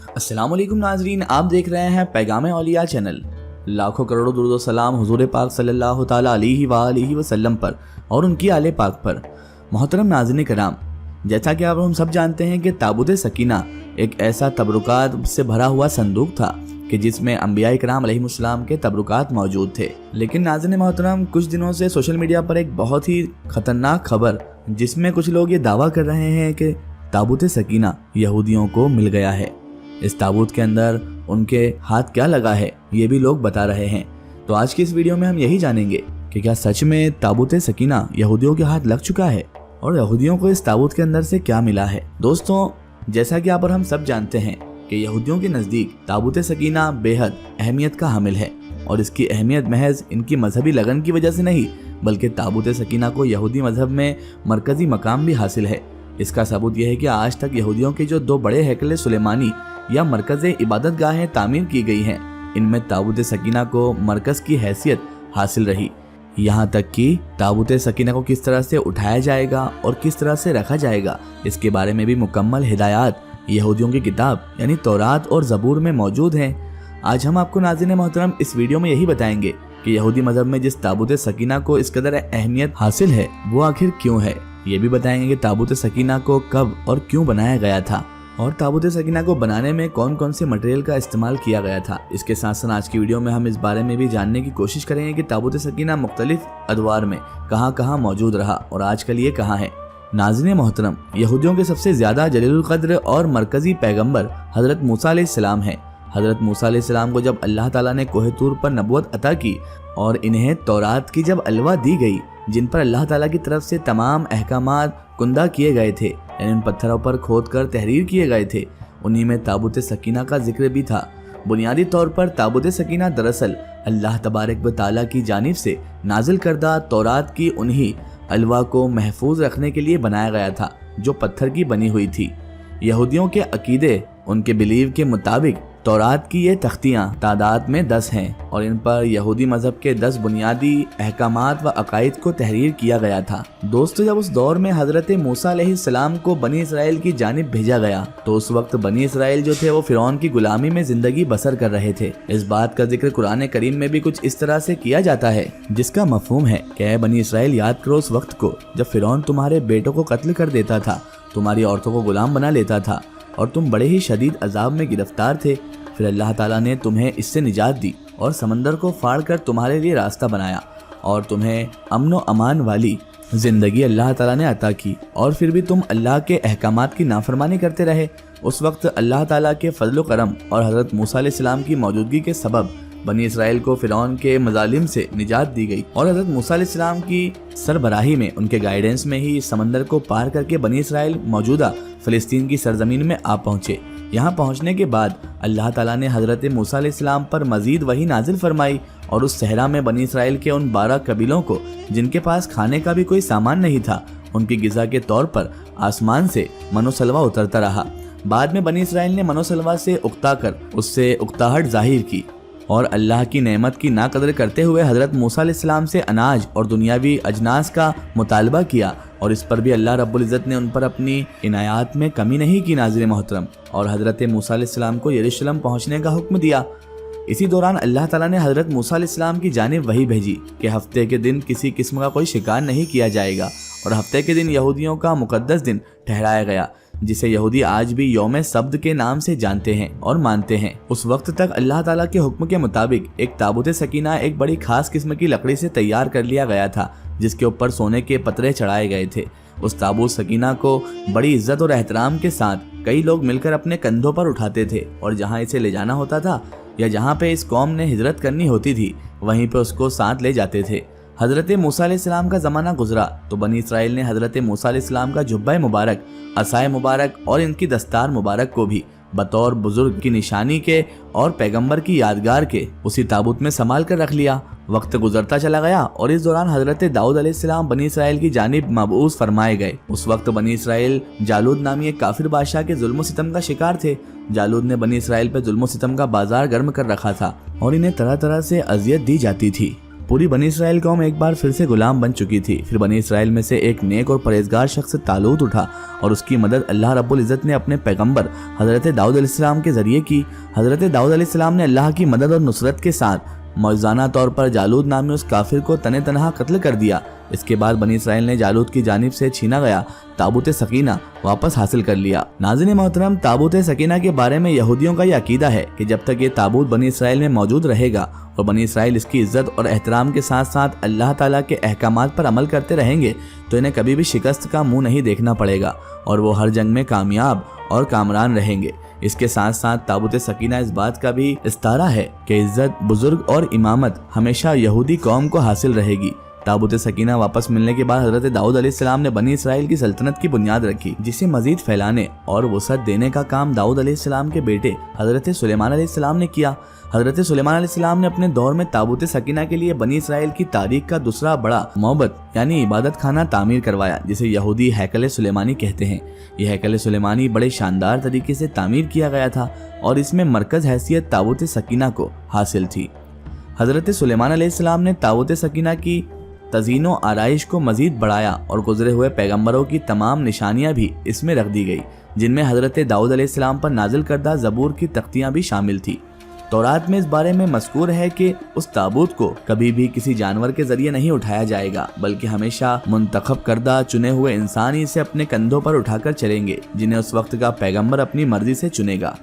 अस्सलाम वालेकुम नाजरीन, आप देख रहे हैं पैगाम औलिया चैनल। लाखों करोड़ों दुरूद व सलाम हुजूर पाक सल्लल्लाहु ताला अलैहि वसल्लम पर और उनकी आले पाक पर। मोहतरम नाज़रीन कराम, जैसा कि आप हम सब जानते हैं कि ताबूत सकीना एक ऐसा तबरुकात से भरा हुआ संदूक था कि जिसमें अंबिया इकराम अलैहिमुस्सलाम के तबरुकात मौजूद थे। लेकिन नाज़रीन मोहतरम, कुछ दिनों से सोशल मीडिया पर एक बहुत ही खतरनाक खबर, जिसमें कुछ लोग ये दावा कर रहे हैं कि ताबूत सकीना यहूदियों को मिल गया है। इस ताबूत के अंदर उनके हाथ क्या लगा है, ये भी लोग बता रहे हैं। तो आज की इस वीडियो में हम यही जानेंगे कि क्या सच में ताबूत सकीना यहूदियों के हाथ लग चुका है और यहूदियों को इस ताबूत के अंदर से क्या मिला है। दोस्तों, जैसा कि आप और हम सब जानते हैं कि यहूदियों के नज़दीक ताबूत सकीना बेहद अहमियत का हामिल है, और इसकी अहमियत महज इनकी मजहबी लगन की वजह से नहीं, बल्कि ताबूत सकीना को यहूदी मजहब में मरकजी मकाम भी हासिल है। इसका सबूत यह है कि आज तक यहूदियों के जो दो बड़े हैकल सुलेमानी या मरकज़ इबादत गाहें तामीर की गई हैं, इनमें ताबूत सकीना को मरकज़ की हैसियत हासिल रही। यहाँ तक कि ताबूत सकीना को किस तरह से उठाया जाएगा और किस तरह से रखा जाएगा, इसके बारे में भी मुकम्मल हिदायत यहूदियों की किताब यानी तौरात और ज़बूर में मौजूद हैं। आज हम आपको नाज़रीन मोहतरम इस वीडियो में यही बताएंगे कि यहूदी मजहब में जिस ताबूत सकीना को इस कदर अहमियत हासिल है वो आखिर क्यों है। ये भी बताएंगे कि ताबूत सकीना को कब और क्यों बनाया गया था, और ताबूत सकीना को बनाने में कौन कौन से मटेरियल का इस्तेमाल किया गया था। इसके साथ साथ आज की वीडियो में हम इस बारे में भी जानने की कोशिश करेंगे कि ताबूत सकीना मुख्तलिफ अदवार में कहाँ कहाँ मौजूद रहा और आजकल ये कहाँ है। नाज़रीन मोहतरम, यहूदियों के सबसे ज्यादा जलीलुल क़द्र और मरकजी पैगम्बर हजरत मूसा अलैहिस्सलाम हैं। हजरत मूसा अलैहिस्सलाम को जब अल्लाह ताला ने कोहे तूर पर नबूवत अता की और इन्हें तौरात की जब अलवा दी गई, जिन पर अल्लाह ताला की तरफ से तमाम अहकामात कुंदा किए गए थे, यानी उन पत्थरों पर खोद कर तहरीर किए गए थे, उन्हीं में ताबूत सकीना का जिक्र भी था। बुनियादी तौर पर ताबूत सकीना दरअसल अल्लाह तबारक व तआला की जानिब से नाजिल करदा तौरात की उन्हीं अलवा को महफूज रखने के लिए बनाया गया था, जो पत्थर की बनी हुई थी। यहूदियों के अकीदे, उनके बिलीव के मुताबिक तौरात की ये तख्तियाँ तादाद में 10 हैं और इन पर यहूदी मजहब के 10 बुनियादी अहकामात व अकायद को तहरीर किया गया था। दोस्तों, जब उस दौर में हजरत मूसा अलैहिस्सलाम को बनी इसराइल की जानिब भेजा गया तो उस वक्त बनी इसराइल जो थे वो फिरौन की गुलामी में जिंदगी बसर कर रहे थे। इस बात का जिक्र कुरान करीम में भी कुछ इस तरह से किया जाता है, जिसका मफहूम है कि बनी इसराइल, याद करो उस वक्त को जब फिरौन तुम्हारे बेटों को कत्ल कर देता था, तुम्हारी औरतों को गुलाम बना लेता था और तुम बड़े ही शदीद अजाब में गिरफ्तार थे। फिर अल्लाह ताला ने तुम्हें इससे निजात दी और समंदर को फाड़ कर तुम्हारे लिए रास्ता बनाया और तुम्हें अमन व अमान वाली जिंदगी अल्लाह ताला ने अता की, और फिर भी तुम अल्लाह के अहकामात की नाफरमानी करते रहे। उस वक्त अल्लाह ताला के फजल व करम और हजरत मूसा अलैहिस्सलाम की मौजूदगी के सबब बनी इसराइल को फिरौन के मजालिम से निजात दी गई और हजरत मूसा अलैहिस्सलाम की सरबराही में, उनके गाइडेंस में ही समंदर को पार करके बनी इसराइल मौजूदा फ़लस्तीन की सरजमीन में आ पहुँचे। यहाँ पहुँचने के बाद अल्लाह ताला ने हजरत मूसा अलैहिस्सलाम पर मजीद वही नाजिल फरमाई और उस सहरा में बनी इसराइल के उन 12 कबीलों को, जिनके पास खाने का भी कोई सामान नहीं था, उनकी गिज़ा के तौर पर आसमान से मनोसलवा उतरता रहा। बाद में बनी इसराइल ने मनोसलवा से उकता कर उससे उकताहट जाहिर की और अल्लाह की नेमत की नाकदर करते हुए हजरत मूसा अलैहिस्सलाम से अनाज और दुनियावी अजनास का मुतालबा किया, और इस पर भी अल्लाह रब्बुल इज़्ज़त ने उन पर अपनी इनायात में कमी नहीं की नाज़रीन मोहतरम, और हजरत मूसा अलैहिस्सलाम को यरूशलेम पहुँचने का हुक्म दिया। इसी दौरान अल्लाह ताला ने हजरत मूसा अलैहिस्सलाम की जानिब वही भेजी कि हफ्ते के दिन किसी किस्म का कोई शिकार नहीं किया जाएगा, और हफ्ते के दिन यहूदियों का मुकद्दस दिन ठहराया गया, जिसे यहूदी आज भी यौम सब्त के नाम से जानते हैं और मानते हैं। उस वक्त तक अल्लाह ताला के हुक्म के मुताबिक एक ताबूत सकीना एक बड़ी खास किस्म की लकड़ी से तैयार कर लिया गया था, जिसके ऊपर सोने के पतरे चढ़ाए गए थे। उस ताबूत सकीना को बड़ी इज्जत और एहतराम के साथ कई लोग मिलकर अपने कंधों पर उठाते थे, और जहाँ इसे ले जाना होता था या जहाँ पे इस कौम ने हिजरत करनी होती थी, वहीं पे उसको साथ ले जाते थे। हजरत मूसा अलैहिस्सलाम का ज़माना गुजरा तो बनी इसराइल ने हजरत मूसा अलैहिस्सलाम का जुब्बा मुबारक, असाए मुबारक और इनकी दस्तार मुबारक को भी बतौर बुजुर्ग की निशानी के और पैगंबर की यादगार के उसी ताबूत में संभाल कर रख लिया। वक्त गुजरता चला गया और इस दौरान हजरत दाऊद अलैहिस्सलाम बनी इसराइल की जानिब मबऊस फरमाए गए। उस वक्त बनी इसराइल जालूद नामी एक काफिर बादशाह के जुल्म सितम का शिकार थे। जालूद ने बनी इसराइल पर जुल्म सितम का बाजार गर्म कर रखा था और इन्हें तरह तरह से अजियत दी जाती थी। पूरी बनी इसराइल कौम एक बार फिर से गुलाम बन चुकी थी। फिर बनी इसराइल में से एक नेक और परहेजगार शख्स तालूत उठा और उसकी मदद अल्लाह रब्बुल इज़्ज़त ने अपने पैगंबर हज़रत दाऊद अलैहिस्सलाम के ज़रिए की। हज़रत दाऊद अलैहिस्सलाम ने अल्लाह की मदद और नुसरत के साथ मौजूदाना तौर पर जालूद नामी उस काफिर को तने तनहा कत्ल कर दिया। इसके बाद बनी इसराइल ने जालूद की जानिब से छीना गया ताबूत सकीना वापस हासिल कर लिया। नाज़रीन मोहतरम, ताबूत सकीना के बारे में यहूदियों का यह अकीदा है कि जब तक ये ताबूत बनी इसराइल में मौजूद रहेगा और बनी इसराइल इसकी इज्जत और एहतराम के साथ साथ अल्लाह ताला के अहकामात पर अमल करते रहेंगे तो इन्हें कभी भी शिकस्त का मुंह नहीं देखना पड़ेगा और वो हर जंग में कामयाब और कामरान रहेंगे। इसके साथ साथ ताबूत सकीना इस बात का भी इस्तारा है कि इज्जत, बुजुर्ग और इमामत हमेशा यहूदी कौम को हासिल रहेगी। ताबूत सकीना वापस मिलने के बाद हज़रत दाऊद अलैहिस्सलाम ने बनी इसराइल की सल्तनत की बुनियाद रखी, जिसे मजीद फैलाने और वसअत देने का काम दाऊद अलैहिस्सलाम के बेटे हज़रत सुलेमान अलैहिस्सलाम ने किया। हज़रत सुलेमान अलैहिस्सलाम ने अपने दौर में ताबूत सकीना के लिए बनी इसराइल की तारीख का दूसरा बड़ा मोहब्बत यानी इबादत खाना तामीर करवाया, जिसे यहूदी हैकल सुलेमानी कहते हैं। यह हैकल सुलेमानी बड़े शानदार तरीके से तामीर किया गया था और इसमें मरकज हैसियत ताबूत सकीना को हासिल थी। हज़रत सुलेमान अलैहिस्सलाम ने ताबूत सकीना की तज़ीनो आराइश को मजीद बढ़ाया और गुजरे हुए पैगंबरों की तमाम निशानियां भी इसमें रख दी गई, जिनमें हज़रत दाऊद अलैहिस्सलाम पर नाजिल करदा ज़बूर की तख्तियां भी शामिल थी। तौरात में इस बारे में मज़कूर है कि उस ताबूत को कभी भी किसी जानवर के जरिए नहीं उठाया जाएगा, बल्कि हमेशा मुंतखब करदा चुने हुए इंसान ही इसे अपने कंधों पर उठाकर चलेंगे, जिन्हें उस वक्त का पैगंबर अपनी मर्जी से चुनेगा।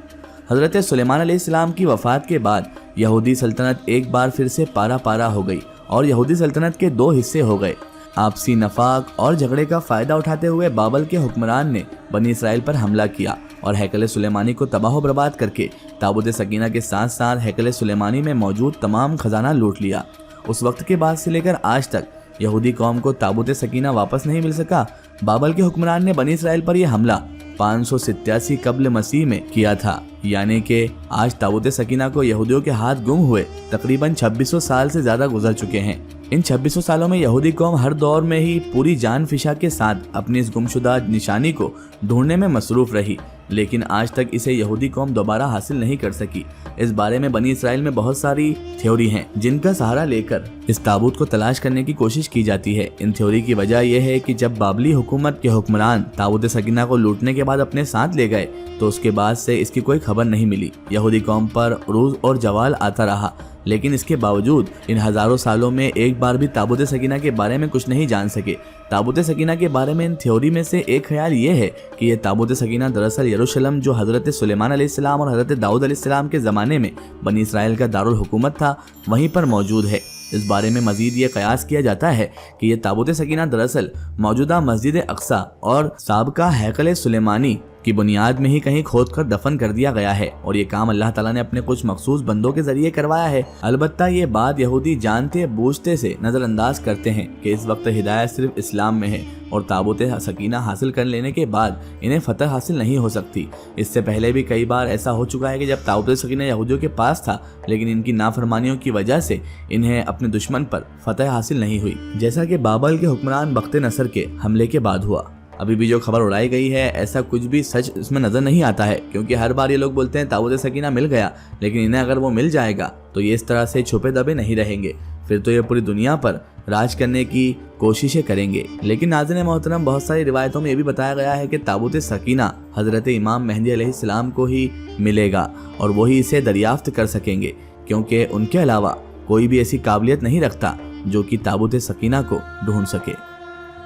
हज़रत सुलेमान अलैहिस्सलाम की वफ़ात के बाद यहूदी सल्तनत एक बार फिर से पारा पारा हो गई और यहूदी सल्तनत के दो हिस्से हो गए। आपसी नफाक और झगड़े का फ़ायदा उठाते हुए बाबल के हुक्मरान ने बनी इसराइल पर हमला किया और हैकल सुलेमानी को तबाह बर्बाद करके ताबूत सकीना के साथ साथ हैकल सुलेमानी में मौजूद तमाम खजाना लूट लिया। उस वक्त के बाद से लेकर आज तक यहूदी कौम को ताबूत सकीना वापस नहीं मिल सका। बाबल के हुक्मरान ने बनी इसराइल पर यह हमला 587 कब्ल मसीह में किया था, यानी कि आज ताबूत सकीना को यहूदियों के हाथ गुम हुए तकरीबन 2600 साल से ज्यादा गुजर चुके हैं। इन 2600 सालों में यहूदी कौम हर दौर में ही पूरी जान फिशा के साथ अपनी इस गुमशुदा निशानी को ढूंढने में मसरूफ रही, लेकिन आज तक इसे यहूदी कौम दोबारा हासिल नहीं कर सकी। इस बारे में बनी इसराइल में बहुत सारी थ्योरी हैं जिनका सहारा लेकर इस ताबूत को तलाश करने की कोशिश की जाती है। इन थ्योरी की वजह यह है कि जब बाबली हुकूमत के हुक्मरान ताबूत सकीना को लूटने के बाद अपने साथ ले गए तो उसके बाद से इसकी कोई खबर नहीं मिली। यहूदी कौम पर उरूज और जवाल आता रहा, लेकिन इसके बावजूद इन हजारों सालों में एक बार भी ताबूत सकीना के बारे में कुछ नहीं जान सके। ताबूत सकीना के बारे में इन थ्योरी में से एक ख्याल ये है कि यह ताबूत सकीना दरअसल यरूशलेम, जो हज़रत सुलेमान अलैहिस्सलाम और हज़रत दाऊद अलैहिस्सलाम के ज़माने में बनी इसराइल का दारुल हुकूमत था, वहीं पर मौजूद है। इस बारे में मजीद ये कयास किया जाता है कि यह ताबूत सकीना दरअसल मौजूदा मस्जिद अक्सा और साबका हैकल सुलेमानी की बुनियाद में ही कहीं खोद कर दफन कर दिया गया है और ये काम अल्लाह ताला ने अपने कुछ मखसूस बंदों के जरिए करवाया है। अलबत्ता ये बात यहूदी जानते बूझते से नज़रअंदाज करते हैं कि इस वक्त हिदायत सिर्फ इस्लाम में है और ताबूत सकीना हासिल कर लेने के बाद इन्हें फतह हासिल नहीं हो सकती। इससे पहले भी कई बार ऐसा हो चुका है कि जब ताबूत सकीना यहूदियों के पास था, लेकिन इनकी नाफरमानियों की वजह से इन्हें अपने दुश्मन पर फतह हासिल नहीं हुई, जैसा कि बाबल के हुक्मरान बख्त नसर के हमले के बाद हुआ। अभी भी जो खबर उड़ाई गई है, ऐसा कुछ भी सच इसमें नजर नहीं आता है, क्योंकि हर बार ये लोग बोलते हैं ताबूत सकीना मिल गया, लेकिन इन्हें अगर वो मिल जाएगा तो ये इस तरह से छुपे दबे नहीं रहेंगे, फिर तो ये पूरी दुनिया पर राज करने की कोशिशें करेंगे। लेकिन नाज़रीन मोहतरम, बहुत सारी रिवायतों में ये भी बताया गया है कि ताबूत सकीना हज़रत इमाम मेहदी अलैहिस्सलाम को ही मिलेगा और वही इसे दरियाफ्त कर सकेंगे, क्योंकि उनके अलावा कोई भी ऐसी काबिलियत नहीं रखता जो कि ताबूत सकीना को ढूंढ सके।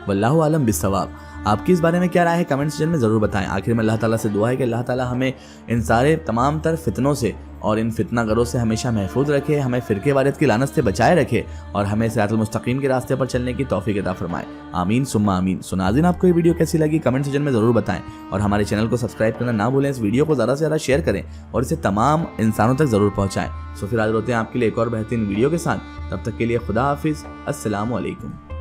वल्लाहु आलम बिस्सवाब। आपकी इस बारे में क्या राय है, कमेंट सेक्शन में ज़रूर बताएं। आखिर में अल्लाह ताला से दुआ है कि अल्लाह ताला हमें इन सारे तमाम तर फितनों से और इन फितना गरों से हमेशा महफूज रखे, हमें फ़िरके वारियत की लानत से बचाए रखे और हमें सिरातुल मुस्तकीम के रास्ते पर चलने की तौफीक अता फरमाए। आमीन सुम्मा आमीन। सो नाज़रीन, आपको ये वीडियो कैसी लगी कमेंट सेक्शन में ज़रूर बताएं और हमारे चैनल को सब्सक्राइब करना ना भूलें। इस वीडियो को ज़्यादा से ज़्यादा शेयर करें और इसे तमाम इंसानों तक ज़रूर पहुँचाएँ। सो फिर हाजिर होते हैं आपके लिए एक और बेहतरीन वीडियो के साथ। तब तक के लिए खुदा हाफिज़। अस्सलामु अलैकुम।